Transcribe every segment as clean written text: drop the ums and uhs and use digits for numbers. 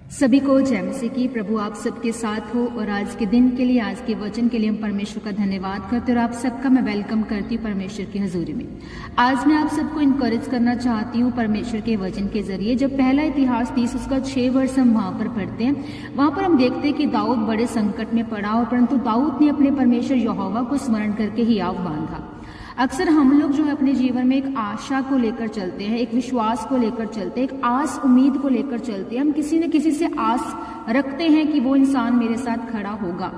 सभी को जय मसीह की। प्रभु आप सबके साथ हो और आज के दिन के लिए, आज के वचन के लिए हम परमेश्वर का धन्यवाद करते और आप सबका मैं वेलकम करती हूँ परमेश्वर की हजूरी में। आज मैं आप सबको इनकरेज करना चाहती हूँ परमेश्वर के वचन के जरिए। जब पहला इतिहास 30 उसका 6 वर्ष हम वहाँ पर पढ़ते हैं, वहाँ पर हम देखते हैं कि दाऊद बड़े संकट में पड़ा और परंतु दाऊद ने अपने परमेश्वर यहोवा को स्मरण करके हियाव बांधा। अक्सर हम लोग जो है अपने जीवन में एक आशा को लेकर चलते हैं, एक विश्वास को लेकर चलते हैं, एक आस उम्मीद को लेकर चलते हैं। हम किसी न किसी से आस रखते हैं कि वो इंसान मेरे साथ खड़ा होगा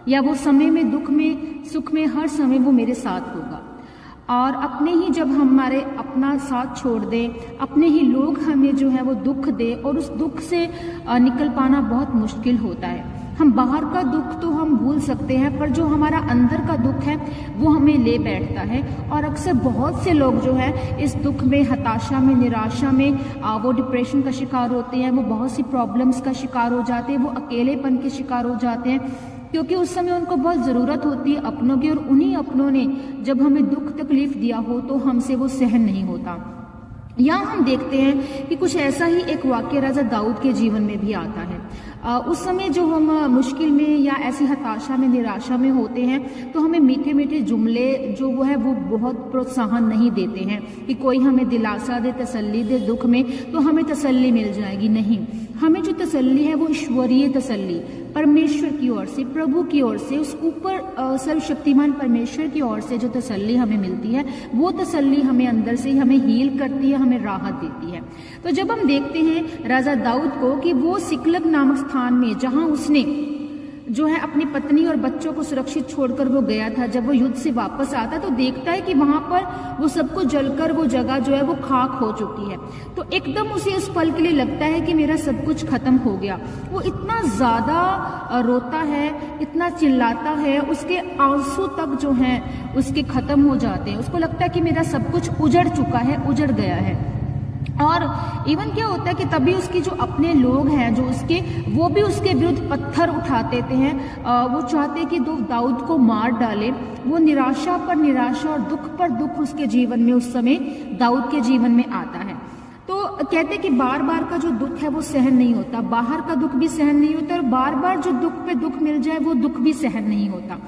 या वो समय में, दुख में, सुख में, हर समय वो मेरे साथ होगा। और अपने ही जब हमारे अपना साथ छोड़ दें, अपने ही लोग हमें जो है वो दुख दे और उस दुख से निकल पाना बहुत मुश्किल होता है। हम बाहर का दुख तो हम भूल सकते हैं, पर जो हमारा अंदर का दुख है वो हमें ले बैठता है। और अक्सर बहुत से लोग जो है इस दुख में, हताशा में, निराशा में वो डिप्रेशन का शिकार होते हैं, वो बहुत सी प्रॉब्लम्स का शिकार हो जाते हैं, वो अकेलेपन के शिकार हो जाते हैं, क्योंकि उस समय उनको बहुत ज़रूरत होती है अपनों की। और उन्हीं अपनों ने जब हमें दुख तकलीफ दिया हो तो हमसे वो सहन नहीं होता। यहाँ हम देखते हैं कि कुछ ऐसा ही एक वाक्य राजा दाऊद के जीवन में भी आता है। उस समय जो हम मुश्किल में या ऐसी हताशा में, निराशा में होते हैं तो हमें मीठे मीठे जुमले जो वो है वो बहुत प्रोत्साहन नहीं देते हैं कि कोई हमें दिलासा दे, तसल्ली दे दुख में तो हमें तसल्ली मिल जाएगी। नहीं, हमें जो तसल्ली है वो ईश्वरीय तसल्ली परमेश्वर की ओर से, प्रभु की ओर से, उस ऊपर सर्वशक्तिमान परमेश्वर की ओर से जो तसल्ली हमें मिलती है वो तसल्ली हमें अंदर से हमें हील करती है, हमें राहत देती है। तो जब हम देखते हैं राजा दाऊद को कि वो सिकलग नामक स्थान में जहां उसने जो है अपनी पत्नी और बच्चों को सुरक्षित छोड़कर वो गया था, जब वो युद्ध से वापस आता तो देखता है कि वहां पर वो सबको जलकर वो जगह जो है वो खाक हो चुकी है। तो एकदम उसे उस पल के लिए लगता है कि मेरा सब कुछ खत्म हो गया। वो इतना ज्यादा रोता है, इतना चिल्लाता है, उसके आंसू तक जो हैं उसके खत्म हो जाते हैं। उसको लगता है कि मेरा सब कुछ उजड़ चुका है, उजड़ गया है। और इवन क्या होता है कि तभी उसके जो अपने लोग हैं जो उसके, वो भी उसके विरुद्ध पत्थर उठा देते हैं। वो चाहते हैं कि दाऊद को मार डाले। वो निराशा पर निराशा और दुख पर दुख उसके जीवन में उस समय दाऊद के जीवन में आता है। तो कहते हैं कि बार बार का जो दुख है वो सहन नहीं होता, बाहर का दुख भी सहन नहीं होता और बार बार जो दुख पे दुख मिल जाए वो दुख भी सहन नहीं होता।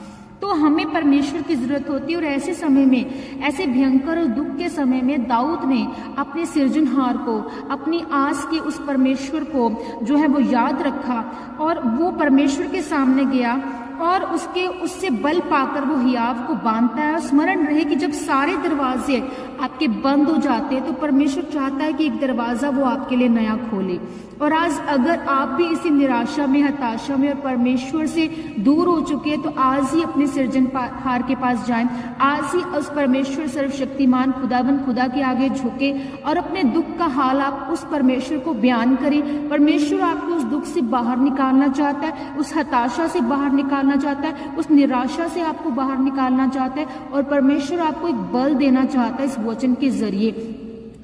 तो हमें परमेश्वर की जरूरत होती है। और ऐसे समय में, ऐसे भयंकर दुख के समय में दाऊद ने अपने सृजनहार को, अपनी आस के उस परमेश्वर को जो है वो याद रखा और वो परमेश्वर के सामने गया और उससे बल पाकर वो हियाव को बांधता है। स्मरण रहे कि जब सारे दरवाजे आपके बंद हो जाते हैं तो परमेश्वर चाहता है कि एक दरवाजा वो आपके लिए नया खोले। और आज अगर आप भी इसी निराशा में, हताशा में और परमेश्वर से दूर हो चुके हैं तो आज ही अपने सृजनहार के पास जाएं। आज ही उस परमेश्वर सर्वशक्तिमान खुदा के आगे झुके और अपने दुख का हाल आप उस परमेश्वर को बयान करें। परमेश्वर आपको उस दुख से बाहर निकालना चाहता है, उस हताशा से बाहर निकालना चाहता है, उस निराशा से आपको बाहर निकालना चाहता है और परमेश्वर आपको एक बल देना चाहता है इस वचन के जरिए।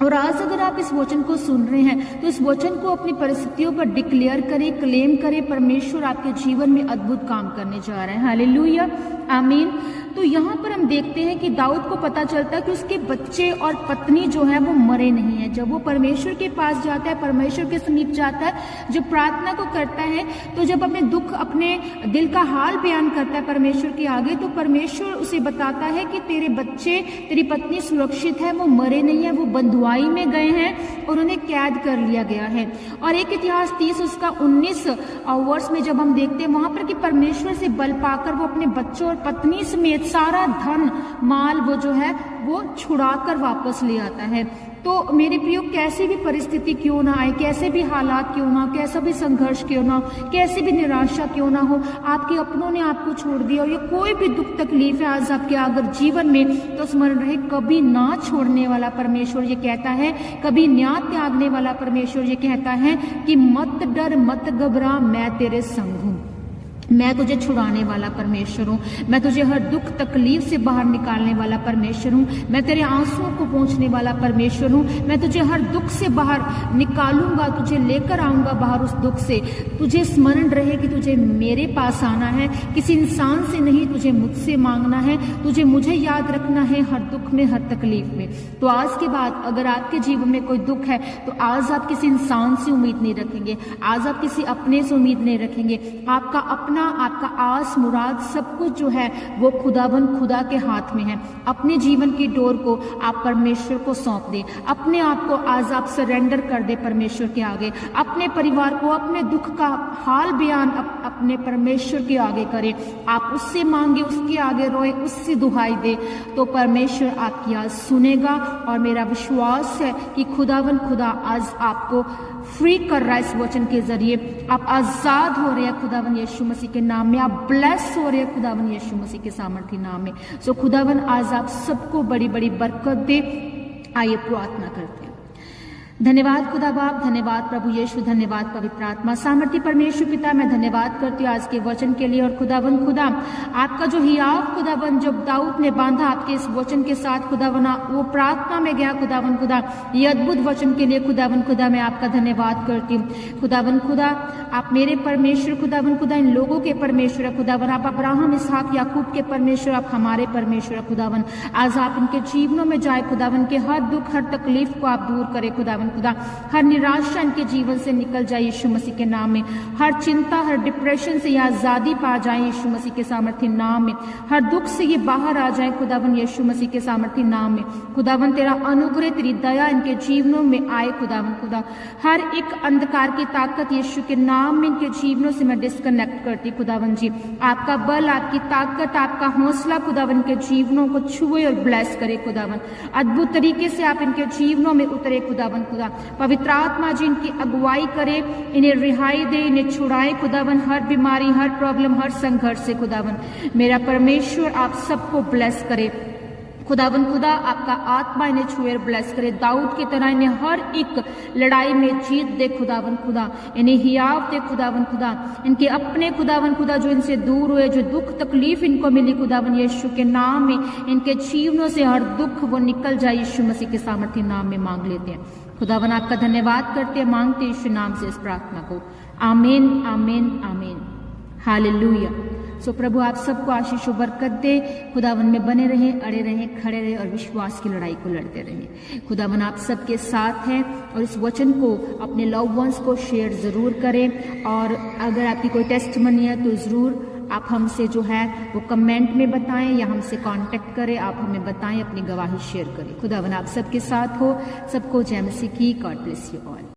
और आज अगर आप इस वचन को सुन रहे हैं तो इस वचन को अपनी परिस्थितियों पर डिक्लेयर करें, क्लेम करें। परमेश्वर आपके जीवन में अद्भुत काम करने जा रहे हैं। हालेलुया, आमीन। तो यहाँ पर हम देखते हैं कि दाऊद को पता चलता है कि उसके बच्चे और पत्नी जो है वो मरे नहीं है। जब वो परमेश्वर के पास जाता है, परमेश्वर के समीप जाता है, जब प्रार्थना को करता है, तो जब अपने दुख, अपने दिल का हाल बयान करता है परमेश्वर के आगे, तो परमेश्वर उसे बताता है कि तेरे बच्चे, तेरी पत्नी सुरक्षित है, वो मरे नहीं है, वो बंधुआई में गए हैं और उन्हें कैद कर लिया गया है। और एक इतिहास 30 उसका 19 वर्ष में जब हम देखते हैं वहां पर कि परमेश्वर से बल पाकर वो अपने बच्चों और पत्नी समेत सारा धन माल वो जो है वो छुड़ा कर वापस ले आता है। तो मेरे प्रियो, कैसी भी परिस्थिति क्यों ना आए, कैसे भी हालात क्यों ना, कैसा भी संघर्ष क्यों ना, कैसी भी निराशा क्यों ना हो, आपके अपनों ने आपको छोड़ दिया हो या कोई भी दुख तकलीफ है आज आपके अगर जीवन में, तो स्मरण रहे कभी ना छोड़ने वाला परमेश्वर ये कहता है, कभी ना त्यागने वाला परमेश्वर ये कहता है कि मत डर, मत घबरा, मैं तेरे संग हूं। मैं तुझे छुड़ाने वाला परमेश्वर हूँ, मैं तुझे हर दुख तकलीफ से बाहर निकालने वाला परमेश्वर हूँ, मैं तेरे आंसुओं को पोंछने वाला परमेश्वर हूँ, मैं तुझे हर दुख से बाहर निकालूंगा, तुझे लेकर आऊंगा बाहर उस दुख से। तुझे स्मरण रहे कि तुझे मेरे पास आना है, किसी इंसान से नहीं, तुझे मुझसे मांगना है, तुझे मुझे याद रखना है हर दुख में, हर तकलीफ में। तो आज के बाद अगर आपके जीवन में कोई दुख है तो आज आप किसी इंसान से उम्मीद नहीं रखेंगे, आज आप किसी अपने से उम्मीद नहीं रखेंगे। आपका अपना, आपका आस मुराद सब कुछ जो है वो खुदा के हाथ में है। अपने जीवन की डोर को आप परमेश्वर को सौंप दें, अपने आप को आज आप सरेंडर कर दे परमेश्वर के आगे, अपने परिवार को, अपने दुख का हाल बयान अपने परमेश्वर के आगे करें। आप उससे मांगे, उसके आगे रोए, उससे दुहाई दे, तो परमेश्वर आपकी आज सुनेगा। और मेरा विश्वास है कि खुदा आज आपको फ्री कर रहा है इस वचन के जरिए। आप आजाद हो रहे हैं खुदावन यीशु मसीह के नाम में, आप ब्लेस हो रहे हैं खुदावन यीशु मसीह के सामर्थी नाम में। सो खुदावन आज आप सबको बड़ी बड़ी बरकत दे। आइए प्रार्थना करते हैं। धन्यवाद खुदा बाप, धन्यवाद प्रभु यीशु, धन्यवाद पवित्र आत्मा, सामर्थी परमेश्वर पिता, मैं धन्यवाद करती हूँ आज के वचन के लिए। और खुदावन खुदा आपका जो हियाव खुदावन जब दाऊद ने बांधा आपके इस वचन के साथ खुदावन, वो प्रार्थना में गया खुदावन खुदा, ये अद्भुत वचन के लिए खुदावन खुदा मैं आपका धन्यवाद करती हूँ। खुदावन खुदा आप मेरे परमेश्वर खुदावन खुदा, इन लोगों के परमेश्वर खुदावन, आप अब्राहम इसहाक याकूब के परमेश्वर, आप हमारे परमेश्वर खुदावन। आज आप इनके जीवनों में जाए खुदावन के हर दुख, हर तकलीफ को आप दूर करें खुदावन खुदा, हर निराशा इनके जीवन से निकल जाए यीशु मसीह के नाम में, हर चिंता, हर डिप्रेशन से ये आजादी पा जाए यीशु मसीह के सामर्थ्य नाम में, हर दुख से ये बाहर आ जाए खुदावन यीशु मसीह के सामर्थ्य नाम में। खुदावन तेरा अनुग्रह, तेरी दया इनके जीवनों में आए खुदावन खुदा। हर एक अंधकार की ताकत यीशु के नाम में इनके जीवनों से मैं डिस्कनेक्ट करती खुदावन जी। आपका बल, आपकी ताकत, आपका हौसला खुदावन के जीवनों को छुए और ब्लेस करे खुदावन। अद्भुत तरीके से आप इनके जीवनों में उतरे खुदावन खुदा। पवित्र आत्मा जी इनकी अगुवाई करे, इन्हें रिहाई दे, इन्हें छुड़ाए खुदावन हर बीमारी, हर प्रॉब्लम, हर संघर्ष से खुदावन। मेरा परमेश्वर आप सबको ब्लेस करे खुदावन खुदा, आपका आत्मा इन्हें छुए और ब्लेस करे। दाऊद की तरह इन्हें हर एक लड़ाई में जीत दे खुदावन खुदा, इन्हें हियाव दे खुदावन खुदा। इनके अपने खुदावन खुदा जो इनसे दूर हुए, जो दुख तकलीफ इनको मिली खुदावन यीशु के नाम में, इनके जीवनों से हर दुख वो निकल जाए यीशु मसीह के सामर्थ्य नाम में मांग लेते हैं खुदावन। आपका धन्यवाद करते हैं, मांगते यीशु नाम से इस प्रार्थना को। आमीन, आमीन, आमीन, हालेलुया। सो प्रभु आप सबको आशीष और बरकत दे। खुदावन में बने रहें, अड़े रहें, खड़े रहें और विश्वास की लड़ाई को लड़ते रहें। खुदावन आप सबके साथ है और इस वचन को अपने लव वंस को शेयर ज़रूर करें। और अगर आपकी कोई टेस्टमनी है तो ज़रूर आप हमसे जो है वो कमेंट में बताएं या हमसे कांटेक्ट करें। आप हमें बताएं, अपनी गवाही शेयर करें। खुदावन आप सबके साथ हो। सबको जय मसीह की। God bless you all.